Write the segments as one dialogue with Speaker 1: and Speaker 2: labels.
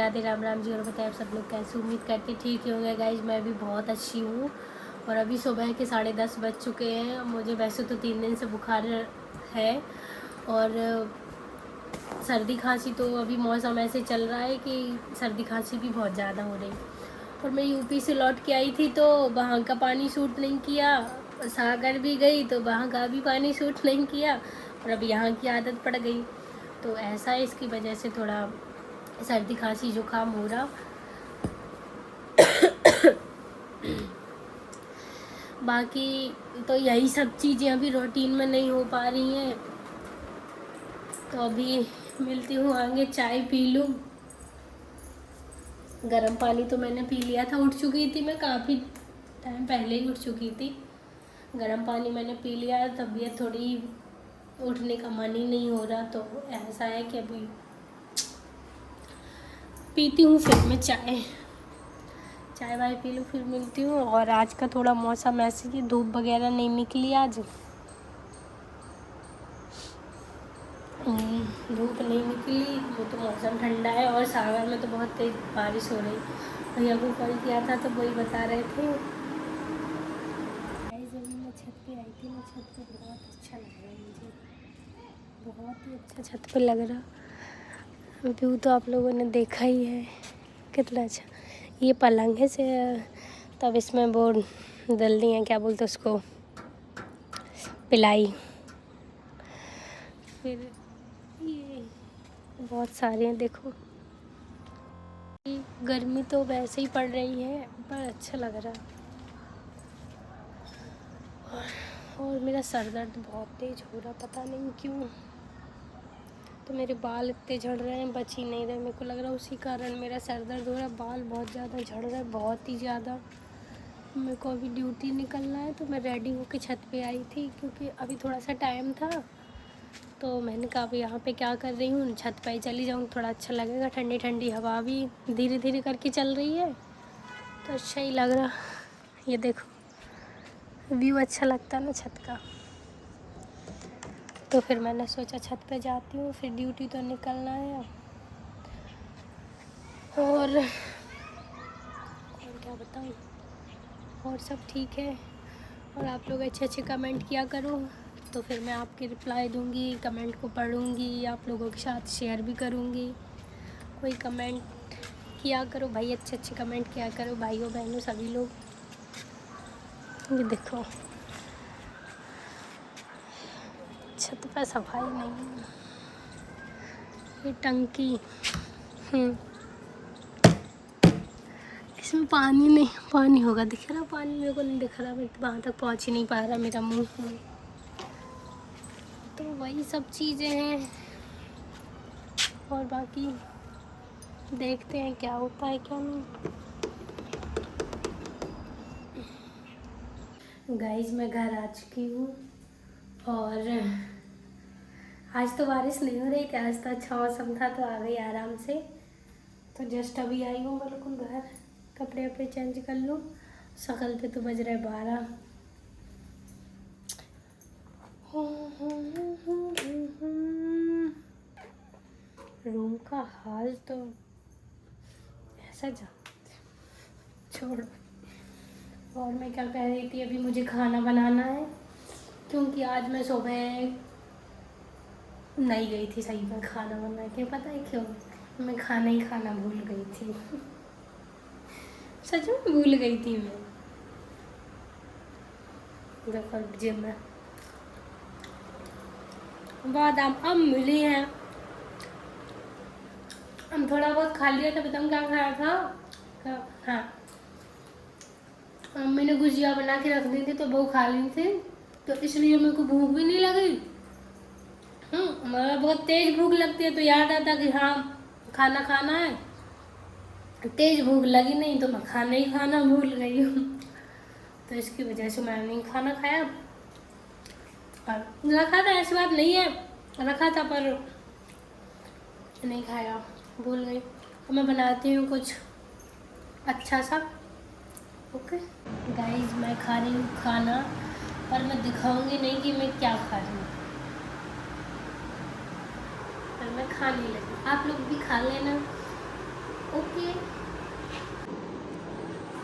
Speaker 1: राधे राम राम जी। और बताएं आप सब लोग कैसे, उम्मीद करते ठीक ही होंगे। गाइज मैं भी बहुत अच्छी हूँ। और अभी सुबह के 10:30 बज चुके हैं। मुझे वैसे तो 3 दिन से बुखार है और सर्दी खांसी, तो अभी मौसम ऐसे चल रहा है कि सर्दी खांसी भी बहुत ज़्यादा हो रही। और मैं यूपी से लौट के आई थी तो वहाँ का पानी सूट नहीं किया, सागर भी गई तो वहाँ का भी पानी सूट नहीं किया, और अब यहाँ की आदत पड़ गई। तो ऐसा है, इसकी वजह से थोड़ा सर्दी खांसी जुकाम हो रहा। बाकी तो यही सब चीज़ें अभी रूटीन में नहीं हो पा रही हैं। तो अभी मिलती हूँ आगे, चाय पी लूँ। गर्म पानी तो मैंने पी लिया था, उठ चुकी थी मैं, काफ़ी टाइम पहले ही उठ चुकी थी। गर्म पानी मैंने पी लिया, तबीयत थोड़ी, उठने का मन ही नहीं हो रहा। तो ऐसा है कि अभी पीती हूँ फिर मैं चाय वाय पी लूँ, फिर मिलती हूँ। और आज का थोड़ा मौसम ऐसे कि धूप वगैरह नहीं निकली आज, धूप नहीं निकली, वो तो मौसम ठंडा है। और सागर में तो बहुत तेज़ बारिश हो रही। भैया को कॉल किया था तो वही बता रहे थे। अभी मैं छत पे आई थी ना, छत पे बहुत अच्छा लग रहा है मुझे, बहुत ही अच्छा छत पे लग रहा। व्यू तो आप लोगों ने देखा ही है कितना अच्छा। ये पलंग है से, तब इसमें वो डल दी है, क्या बोलते उसको, पिलाई। फिर ये बहुत सारे हैं, देखो। गर्मी तो वैसे ही पड़ रही है पर अच्छा लग रहा है। और मेरा सर दर्द बहुत तेज़ हो रहा, पता नहीं क्यों। तो मेरे बाल इतने झड़ रहे हैं, बच ही नहीं रहे। मेरे को लग रहा है उसी कारण मेरा सर दर्द हो रहा है। बाल बहुत ज़्यादा झड़ रहे हैं, बहुत ही ज़्यादा। मेरे को अभी ड्यूटी निकलना है तो मैं रेडी होकर छत पे आई थी, क्योंकि अभी थोड़ा सा टाइम था। तो मैंने कहा अभी यहाँ पे क्या कर रही हूँ, छत पे ही चली जाऊँ, थोड़ा अच्छा लगेगा। ठंडी ठंडी हवा भी धीरे धीरे करके चल रही है तो अच्छा ही लग रहा। ये देखो व्यू अच्छा लगता है ना छत का। तो फिर मैंने सोचा छत पे जाती हूँ, फिर ड्यूटी तो निकलना है। और क्या बताऊँ, और सब ठीक है। और आप लोग अच्छे अच्छे कमेंट किया करो, तो फिर मैं आपके रिप्लाई दूँगी, कमेंट को पढ़ूँगी, आप लोगों के साथ शेयर भी करूँगी। कोई कमेंट किया करो भाई, अच्छे अच्छे कमेंट किया करो भाइयों बहनों सभी लोग। ये देखो छत पर सफाई नहीं है, ये टंकी, इसमें पानी नहीं, पानी होगा, दिख रहा पानी, मेरे को नहीं दिख रहा, वहाँ तक पहुँच ही नहीं पा रहा मेरा मुंह। तो वही सब चीज़ें हैं। और बाकी देखते हैं क्या होता है क्या नहीं। गाइस मैं घर आ चुकी हूँ और आज तो बारिश नहीं हो रही थी, आज तो अच्छा मौसम था तो आ गई आराम से। तो जस्ट अभी आई हूँ बिल्कुल घर, कपड़े वपड़े चेंज कर लूँ। शकल पे तो बज रहे 12। रूम का हाल तो ऐसा जा, छोड़। और मैं क्या कह रही थी, अभी मुझे खाना बनाना है, क्योंकि आज मैं सुबह नहीं गई थी सही में खाना बना के। पता है क्यों, मैं खाना ही खाना भूल गई थी। सच में भूल गई थी मैं। देखो जिम में बादाम अब मिली है, हम थोड़ा बहुत खा लिया था। बताऊँ क्या खाया था? हाँ, मैंने गुजिया बना के रख दी थी तो वो खा ली थी, तो इसलिए मेरे को भूख भी नहीं लगी। मतलब बहुत तेज भूख लगती है तो याद आता कि हाँ खाना खाना है, तेज भूख लगी नहीं तो मैं खाना ही खाना भूल गई हूँ। तो इसकी वजह से मैंने नहीं खाना खाया। और रखा था, ऐसी बात नहीं है, रखा था पर नहीं खाया, भूल गई। तो मैं बनाती हूँ कुछ अच्छा सा। ओके गाइस मैं खा रही हूँ खाना, पर मैं दिखाऊंगी नहीं कि मैं क्या खा रही हूँ, पर मैं खाने लगी। आप लोग भी खा लेना। ओके।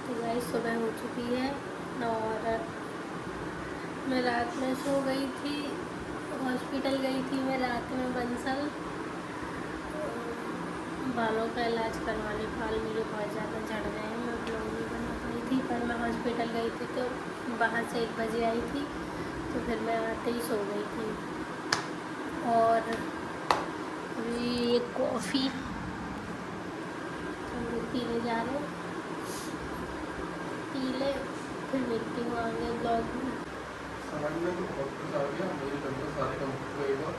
Speaker 1: तो गाइस सुबह हो चुकी है और मैं रात में सो गई थी, हॉस्पिटल गई थी मैं रात में बंसल बालों का इलाज करवाने। बाल मेरे बहुत ज़्यादा झड़ गए हैं, मैं ब्लॉग नहीं बना पाई थी, पर मैं हॉस्पिटल गई थी तो बाहर से 1 बजे आई थी, तो फिर मैं आते ही सो गई थी। और अभी ये कॉफ़ी हम लोग पीने जा रहे हैं, पी ले फिर मिलती हूँ आगे ब्लॉग में।
Speaker 2: समझ में तो बहुत कुछ आ गया, मेरे घर में सारे कंप्यूटर रहेगा,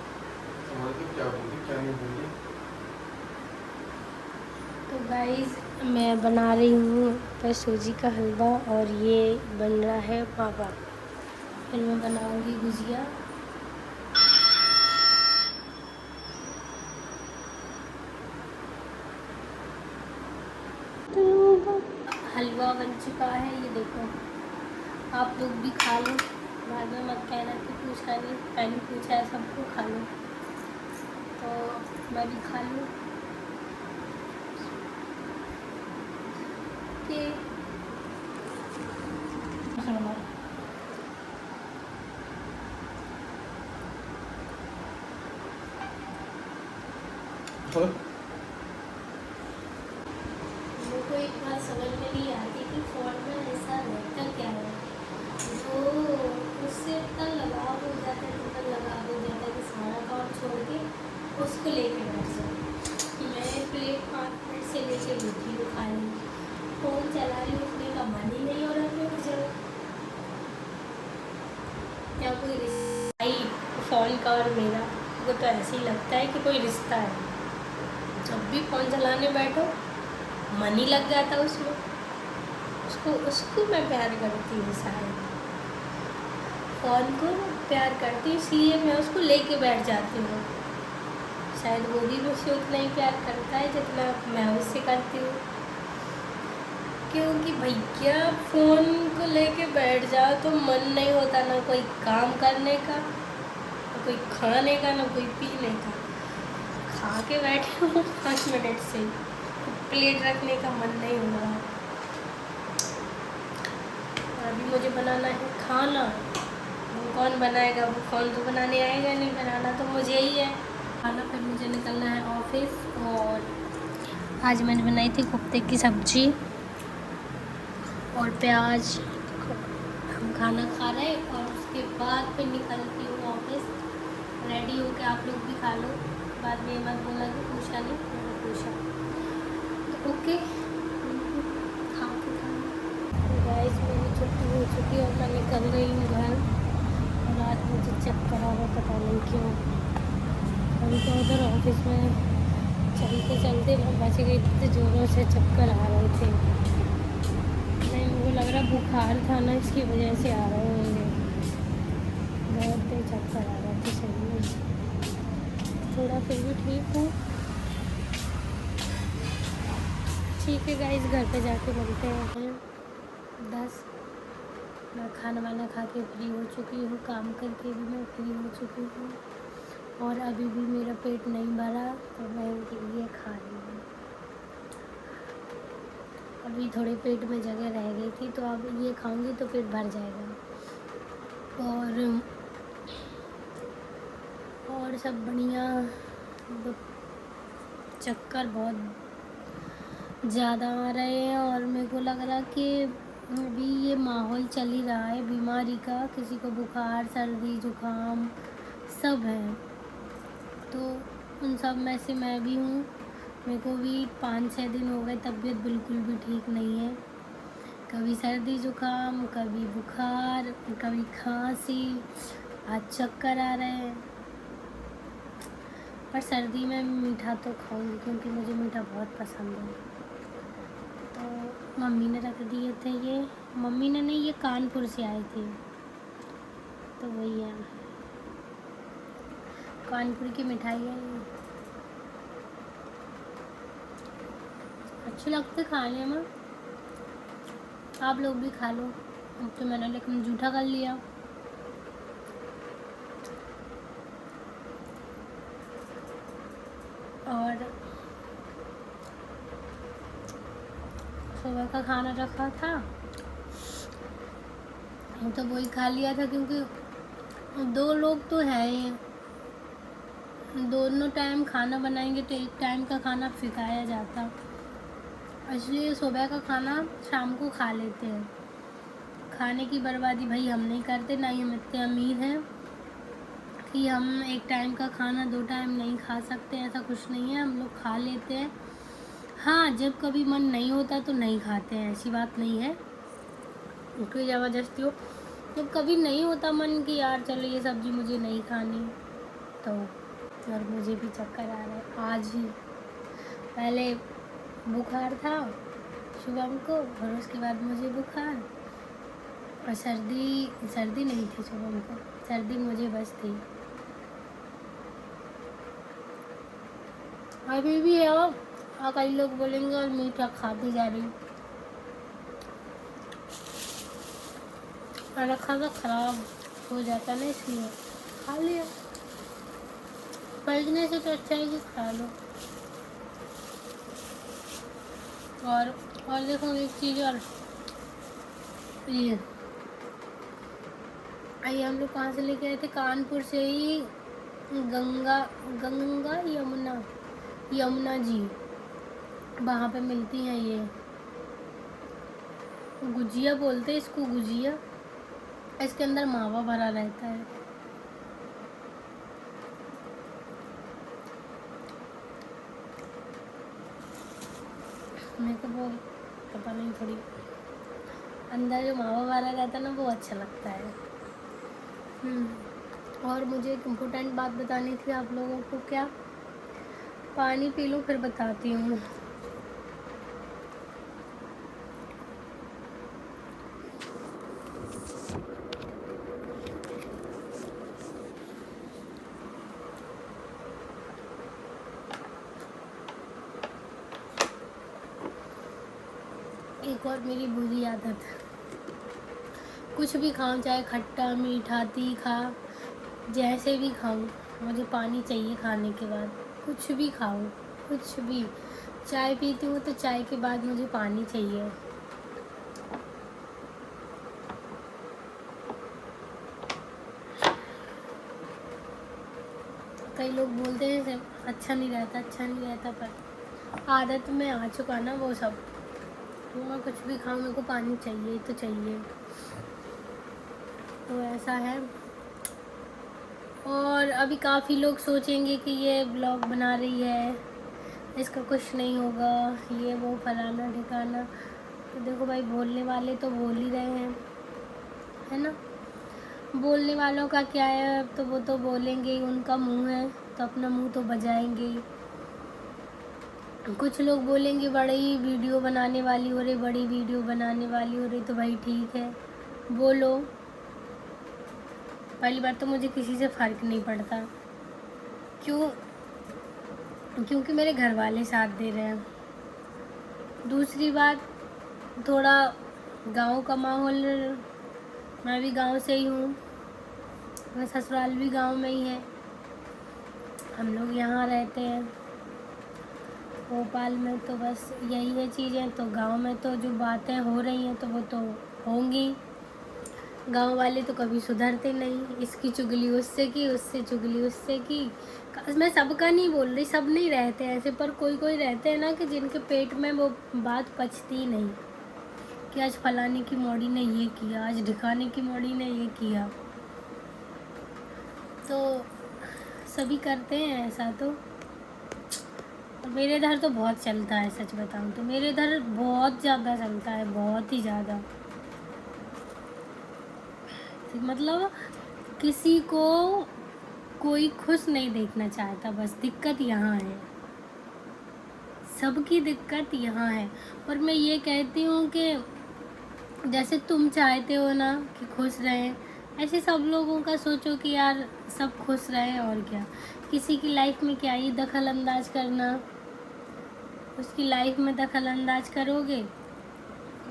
Speaker 2: समझ के क्या बोली क्या नहीं बोली।
Speaker 1: तो गाइस मैं बना रही हूँ पर सूजी का हलवा और ये बन रहा है पापा। फिर मैं बनाऊँगी गुजिया। हलवा बन चुका है, ये देखो, आप लोग भी खा लो, बाद में मत कहना कि पूछा नहीं, पहले पूछा है, सबको खा लो। तो मैं भी खा लूँ कि मुझको एक बात समझ में नहीं आती कि फ़ोन में ऐसा रहता क्या है जो उससे इतना लगाव हो जाता है, इतना लगाव हो जाता है कि सारा काम छोड़ के उसको लेके बैठ जाओ। मैं प्लेट 5 मिनट से लेके बैठी हूँ खाली, फ़ोन चला रही हूँ, उठने का मन ही नहीं हो रहा कि उठ जाओ। क्या कोई रिश्ता ही फ़ोन का और मेरा, वो तो ऐसे ही लगता है कि कोई रिश्ता है। जब भी फ़ोन चलाने बैठो मन ही लग जाता है उसमें, उसको मैं प्यार करती हूँ, शायद फ़ोन को प्यार करती हूँ, इसलिए मैं उसको लेके बैठ जाती हूँ। शायद वो भी मुझसे उतना ही प्यार करता है जितना मैं उससे करती हूँ, क्योंकि भैया फ़ोन को लेके बैठ जाओ तो मन नहीं होता ना कोई काम करने का, ना कोई खाने का, ना कोई पीने का। खा के बैठे हूँ 5 मिनट से, प्लेट रखने का मन नहीं हो रहा। अभी मुझे बनाना है खाना, वो कौन बनाएगा, वो फ़ोन तो बनाने आएगा नहीं, बनाना तो मुझे ही है खाना। फिर मुझे निकलना है ऑफिस। और आज मैंने बनाई थी कोफ्ते की सब्ज़ी और प्याज। हम खाना खा रहे और उसके बाद फिर निकलती हूँ ऑफिस, रेडी हो के। आप लोग भी खा लो, बाद में मत बोला कि पूछा नहीं, मैंने पूछा। तो ओके, खा के खाना। गाइस मेरी छुट्टी हो चुकी है और मैं निकल गई हूँ घर, और आज मुझे चक्कर आ रहा, पता नहीं क्यों। अभी तो उधर ऑफिस में चलते चलते मैं बच गई, इतने ज़ोरों से चक्कर आ रहे थे। नहीं, मुझे लग रहा बुखार था ना, इसकी वजह से आ रहे होंगे, बहुत तेज चक्कर आ रहा था। सही में थोड़ा फिर भी ठीक हूँ। ठीक है गाइस, घर पे जाके मिलते हैं 10। मैं खाना वाना खा के फ्री हो चुकी हूँ, काम करके भी मैं फ्री हो चुकी हूँ, और अभी भी मेरा पेट नहीं भरा, तो मैं ये खा रही हूँ। अभी थोड़े पेट में जगह रह गई थी, तो अब ये खाऊंगी तो पेट भर जाएगा। और सब बढ़िया। चक्कर बहुत ज़्यादा आ रहे हैं और मेरे को लग रहा कि अभी ये माहौल चल ही रहा है बीमारी का, किसी को बुखार, सर्दी, जुकाम सब है। तो उन सब में से मैं भी हूँ। मेरे को भी 5-6 दिन हो गए, तबीयत बिल्कुल भी ठीक नहीं है। कभी सर्दी जुकाम, कभी बुखार, कभी खांसी, आज चक्कर आ रहे हैं। पर सर्दी में मीठा तो खाऊंगी क्योंकि मुझे मीठा बहुत पसंद है। तो मम्मी ने रख दिए थे ये, मम्मी ने नहीं, ये कानपुर से आए थे, तो वही है, कानपुर की मिठाई है ये, अच्छे लगते खाने में। आप लोग भी खा लो। अब तो मैंने लेकिन जूठा कर लिया। और सुबह का खाना रखा था तो वही खा लिया था, क्योंकि 2 लोग तो है ही, दोनों टाइम खाना बनाएंगे तो एक टाइम का खाना फिकाया जाता, इसलिए सुबह का खाना शाम को खा लेते हैं। खाने की बर्बादी भाई हम नहीं करते, ना ही हम इतने अमीर हैं कि हम एक टाइम का खाना 2 टाइम नहीं खा सकते, ऐसा कुछ नहीं है, हम लोग खा लेते हैं। हाँ, जब कभी मन नहीं होता तो नहीं खाते हैं, ऐसी बात नहीं है कोई ज़बरदस्ती हो। जब कभी नहीं होता मन कि यार चलो ये सब्ज़ी मुझे नहीं खानी, तो और मुझे भी चक्कर आ रहा है आज ही। पहले बुखार था शुभम को और उसके बाद मुझे बुखार, और सर्दी नहीं थी शुभम को, सर्दी मुझे बस थी। अभी भी है, और कई लोग बोलेंगे और मीठा खाती जा रही, और खाना खराब हो जाता ना, इसलिए खा लिया। पलटने से तो अच्छा है कि खा लो। और देखो एक चीज़ और, ये आइए हम लोग कहाँ से लेके आए थे, कानपुर से ही, गंगा यमुना जी, वहाँ पे मिलती हैं ये गुजिया, बोलते हैं इसको गुजिया, इसके अंदर मावा भरा रहता है। मेरे को वो पता नहीं, थोड़ी अंदर जो मावा भरा रहता है ना, वो अच्छा लगता है। और मुझे एक इम्पोर्टेंट बात बतानी थी आप लोगों को, क्या, पानी पी लूँ फिर बताती हूँ। एक और मेरी बुरी आदत, कुछ भी खाऊं, चाहे खट्टा मीठा तीखा जैसे भी खाऊं, मुझे पानी चाहिए खाने के बाद। कुछ भी खाऊं, कुछ भी, चाय पीती हूँ तो चाय के बाद मुझे पानी चाहिए। कई लोग बोलते हैं अच्छा नहीं रहता, पर आदत में आ चुका ना वो सब, तो मैं कुछ भी खाऊं मेरे को पानी चाहिए तो चाहिए, तो ऐसा है। और अभी काफ़ी लोग सोचेंगे कि ये ब्लॉग बना रही है, इसका कुछ नहीं होगा, ये वो फलाना ठिकाना, तो देखो भाई, बोलने वाले तो बोल ही रहे हैं, है ना, बोलने वालों का क्या है, अब तो वो तो बोलेंगे ही, उनका मुंह है तो अपना मुंह तो बजाएंगे ही। कुछ लोग बोलेंगे बड़ी वीडियो बनाने वाली हो रही, बड़ी वीडियो बनाने वाली हो रही, तो भाई ठीक है, बोलो। पहली बात तो मुझे किसी से फ़र्क नहीं पड़ता, क्योंकि मेरे घर वाले साथ दे रहे हैं। दूसरी बात, थोड़ा गांव का माहौल, मैं भी गांव से ही हूँ, मेरा ससुराल भी गांव में ही है, हम लोग यहाँ रहते हैं भोपाल में, तो बस यही है चीज़ें। तो गांव में तो जो बातें हो रही हैं तो वो तो होंगी, गांव वाले तो कभी सुधरते नहीं, इसकी चुगली उससे की, उससे चुगली उससे की। मैं सबका नहीं बोल रही, सब नहीं रहते ऐसे, पर कोई कोई रहते हैं ना कि जिनके पेट में वो बात पचती नहीं, कि आज फलाने की मौड़ी ने ये किया, आज ढिकाने की मौड़ी ने ये किया, तो सभी करते हैं ऐसा। तो मेरे इधर तो बहुत चलता है, सच बताऊं तो मेरे इधर बहुत ज़्यादा चलता है, बहुत ही ज़्यादा, मतलब किसी को कोई खुश नहीं देखना चाहता, बस दिक्कत यहाँ है, सबकी दिक्कत यहाँ है। और मैं ये कहती हूँ कि जैसे तुम चाहते हो ना कि खुश रहें, ऐसे सब लोगों का सोचो कि यार सब खुश रहें, और क्या, किसी की लाइफ में क्या ही दखल अंदाज करना, उसकी लाइफ में दखल अंदाज करोगे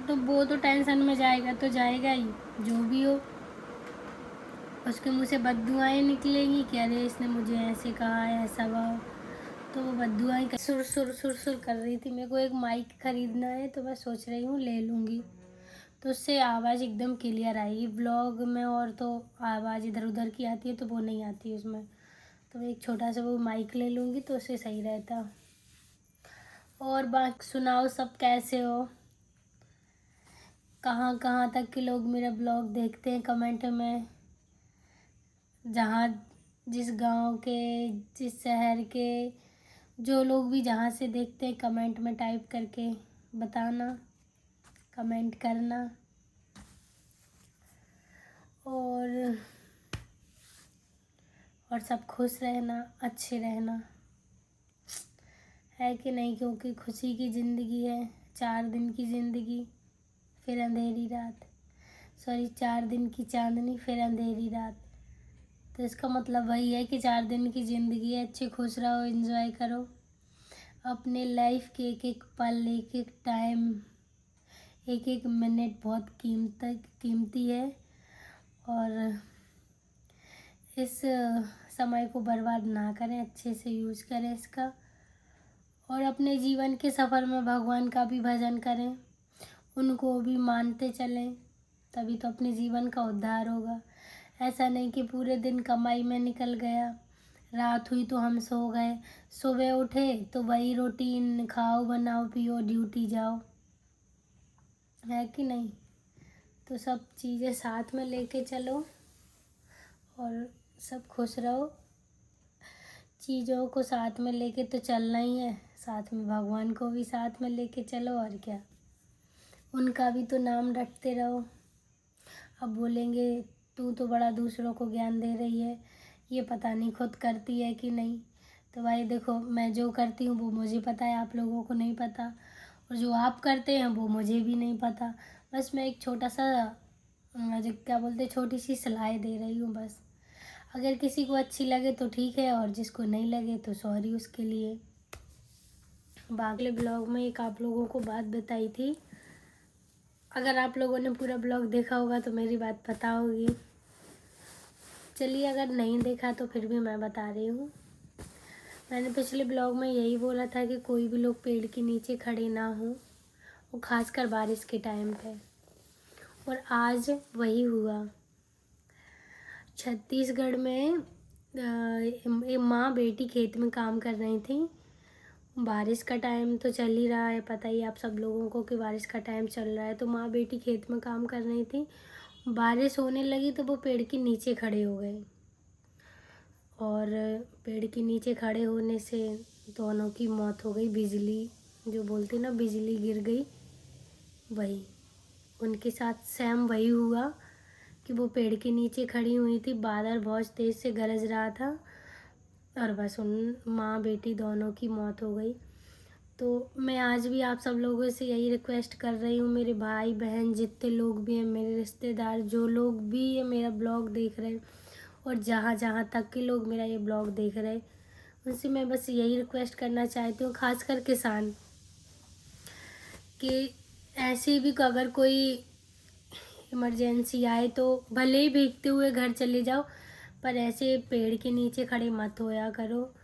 Speaker 1: तो वो तो टेंशन में जाएगा, तो जाएगा ही, जो भी हो, उसके मुँह से बददुआएं निकलेंगी कि अरे इसने मुझे ऐसे कहा, ऐसा हुआ, तो वो बद्दुआएं सुर सुर सुर सुर कर रही थी। मेरे को एक माइक खरीदना है तो मैं सोच रही हूँ ले लूँगी, तो उससे आवाज़ एकदम क्लियर आएगी ब्लॉग में। और तो आवाज़ इधर उधर की आती है तो वो नहीं आती उसमें। तो एक छोटा सा वो माइक ले लूँगी तो उससे सही रहता। और बाकी सुनाओ, सब कैसे हो? कहाँ कहाँ तक के लोग मेरा ब्लॉग देखते हैं कमेंट में, जहाँ जिस गांव के, जिस शहर के, जो लोग भी जहाँ से देखते हैं कमेंट में टाइप करके बताना, कमेंट करना। और सब खुश रहना, अच्छे रहना, है कि नहीं? क्योंकि खुशी की ज़िंदगी है। 4 दिन की ज़िंदगी फिर अंधेरी रात, सॉरी 4 दिन की चांदनी फिर अंधेरी रात। तो इसका मतलब वही है कि 4 दिन की ज़िंदगी है, अच्छे खुश रहो, एंजॉय करो अपने लाइफ के एक एक पल, एक एक टाइम, एक एक मिनट बहुत कीमती है। और इस समय को बर्बाद ना करें, अच्छे से यूज़ करें इसका। और अपने जीवन के सफ़र में भगवान का भी भजन करें, उनको भी मानते चलें, तभी तो अपने जीवन का उद्धार होगा। ऐसा नहीं कि पूरे दिन कमाई में निकल गया, रात हुई तो हम सो गए, सुबह उठे तो वही रूटीन, खाओ बनाओ पियो ड्यूटी जाओ, है कि नहीं? तो सब चीज़ें साथ में लेके चलो और सब खुश रहो। चीज़ों को साथ में लेके तो चलना ही है, साथ में भगवान को भी साथ में लेके चलो, और क्या, उनका भी तो नाम रटते रहो। अब बोलेंगे तू तो बड़ा दूसरों को ज्ञान दे रही है, ये पता नहीं खुद करती है कि नहीं। तो भाई देखो, मैं जो करती हूँ वो मुझे पता है, आप लोगों को नहीं पता, और जो आप करते हैं वो मुझे भी नहीं पता। बस मैं एक छोटा सा जो क्या बोलते, छोटी सी सलाह दे रही हूँ बस। अगर किसी को अच्छी लगे तो ठीक है, और जिसको नहीं लगे तो सॉरी उसके लिए। बागले ब्लॉग में एक आप लोगों को बात बताई थी, अगर आप लोगों ने पूरा ब्लॉग देखा होगा तो मेरी बात पता होगी। चलिए, अगर नहीं देखा तो फिर भी मैं बता रही हूँ। मैंने पिछले ब्लॉग में यही बोला था कि कोई भी लोग पेड़ के नीचे खड़े ना हो, और ख़ासकर बारिश के टाइम पे। और आज वही हुआ। छत्तीसगढ़ में एक माँ बेटी खेत में काम कर रही थी। बारिश का टाइम तो चल ही रहा है, पता ही आप सब लोगों को कि बारिश का टाइम चल रहा है। तो माँ बेटी खेत में काम कर रही थी, बारिश होने लगी तो वो पेड़ के नीचे खड़े हो गए, और पेड़ के नीचे खड़े होने से दोनों की मौत हो गई। बिजली, जो बोलते ना, बिजली गिर गई, वही उनके साथ सेम वही हुआ कि वो पेड़ के नीचे खड़ी हुई थी, बादल बहुत तेज़ से गरज रहा था, और बस उन माँ बेटी दोनों की मौत हो गई। तो मैं आज भी आप सब लोगों से यही रिक्वेस्ट कर रही हूँ, मेरे भाई बहन जितने लोग भी हैं, मेरे रिश्तेदार, जो लोग भी ये मेरा ब्लॉग देख रहे हैं, और जहाँ जहाँ तक के लोग मेरा ये ब्लॉग देख रहे हैं, उनसे मैं बस यही रिक्वेस्ट करना चाहती हूँ, खासकर किसान, कि ऐसे भी अगर कोई इमरजेंसी आए तो भले ही भीगते हुए घर चले जाओ, पर ऐसे पेड़ के नीचे खड़े मत होया करो,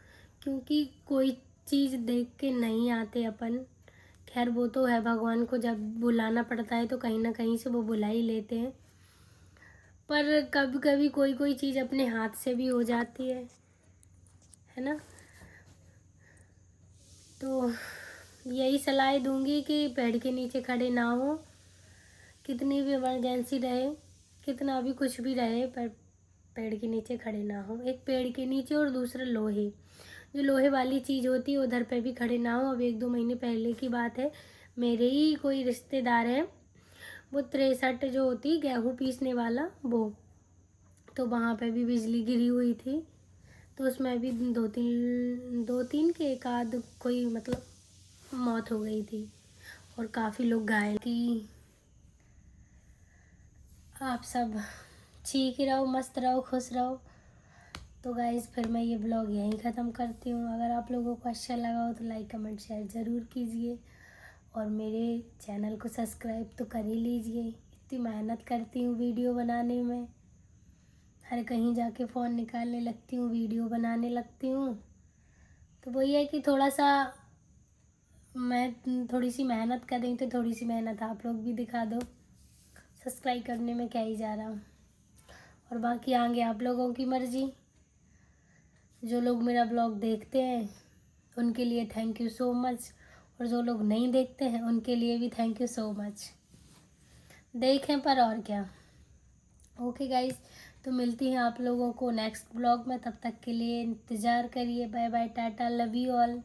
Speaker 1: क्योंकि कोई चीज़ देख के नहीं आते अपन। खैर वो तो है, भगवान को जब बुलाना पड़ता है तो कहीं ना कहीं से वो बुला ही लेते हैं, पर कभी कभी कोई कोई चीज़ अपने हाथ से भी हो जाती है ना। तो यही सलाह दूंगी कि पेड़ के नीचे खड़े ना हो, कितनी भी इमरजेंसी रहे, कितना भी कुछ भी रहे, पर पेड़ के नीचे खड़े ना हो। एक पेड़ के नीचे, और दूसरा लोहे, जो लोहे वाली चीज़ होती है उधर पे भी खड़े ना हो। अब 1-2 महीने पहले की बात है, मेरे ही कोई रिश्तेदार है, वो 63 जो होती गेहूँ पीसने वाला वो, तो वहाँ पे भी बिजली गिरी हुई थी, तो उसमें भी दो तीन के एक आध कोई मतलब मौत हो गई थी, और काफ़ी लोग घायल की। आप सब ठीक ही रहो, मस्त रहो, खुश रहो। तो गाइज़, फिर मैं ये ब्लॉग यहीं ख़त्म करती हूँ। अगर आप लोगों को अच्छा लगा हो तो लाइक कमेंट शेयर ज़रूर कीजिए, और मेरे चैनल को सब्सक्राइब तो कर ही लीजिए। इतनी मेहनत करती हूँ वीडियो बनाने में, हर कहीं जाके फ़ोन निकालने लगती हूँ, वीडियो बनाने लगती हूँ, तो वही है कि थोड़ा सा मैं थोड़ी सी मेहनत कर रही हूँ, तो थोड़ी सी मेहनत आप लोग भी दिखा दो। सब्सक्राइब करने में क्या ही जा रहा, और बाकी आगे आप लोगों की मर्ज़ी। जो लोग मेरा ब्लॉग देखते हैं उनके लिए थैंक यू सो मच, और जो लोग नहीं देखते हैं उनके लिए भी थैंक यू सो मच। देखें पर और क्या। ओके गाइस, तो मिलती हैं आप लोगों को नेक्स्ट ब्लॉग में। तब तक के लिए इंतज़ार करिए। बाय बाय, टाटा, लव यू ऑल।